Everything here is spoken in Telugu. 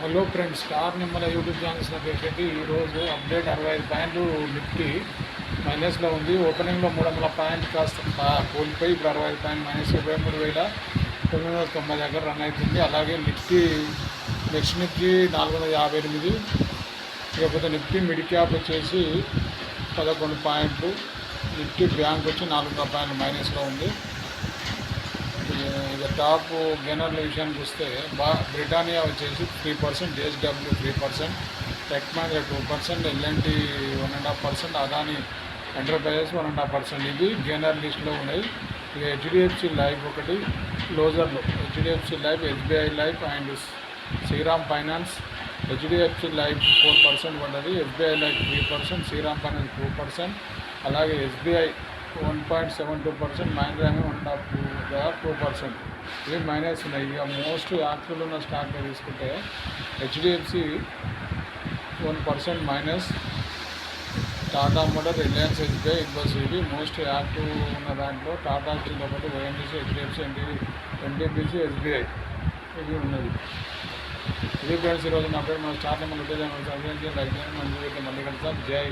Hello friends, star Nimmala YouTube channels పెట్టి ఈరోజు అప్డేట్ 65 పాయింట్లు నిఫ్టీ మైనస్లో ఉంది. ఓపెనింగ్లో 300 పాయింట్లు కాస్త కోల్పోయి ఇప్పుడు 65 పాయింట్ మైనస్ 23,990 దగ్గర రన్ అవుతుంది. అలాగే నిఫ్టీ నెక్స్ట్ నిఫ్టీ 458, ఇకపోతే నిఫ్టీ మిడ్ క్యాప్ వచ్చేసి 11 పాయింట్లు, నిఫ్టీ బ్యాంక్ వచ్చి 400 పాయింట్లు మైనస్లో ఉంది. ఇక టాప్ గెయినర్ల విషయానికి వస్తే బ్రిటానియా వచ్చేసి 3%, JSW 3%, tech Mahindra 2%, L&T 1.5%, Adani enterprises 1.5%. ఇవి గెయినర్ లిస్ట్లో ఉన్నాయి. ఇక HDFC లైఫ్ ఒకటి క్లోజర్లో, HDFC life, SBI life and Shriram finance. HDFC life 4% పడ్డది, SBI లైఫ్ 3%, శ్రీరామ్ ఫైనాన్స్ 2%, అలాగే SBI 1.72%, మహీంద్రా 1.2%. ఇవి మైనస్ ఉన్నాయి. ఇక మోస్ట్ యాక్టివ్లో ఉన్న స్టాక్లో తీసుకుంటే HDFC 1% minus, Tata motor, Reliance, SBI, Infosys ఇవి మోస్ట్ యాక్టివ్ ఉన్న దాంట్లో. టాటా స్టీల్తో పాటు ONGC, HDFC, NTPC, SBI ఇవి ఉన్నది. ఇది ఫ్రెండ్స్ ఈరోజు నా పేరు. మన స్టార్ట్ మన లైక్ చేయండి, మళ్ళీ కలుద్దాం. జై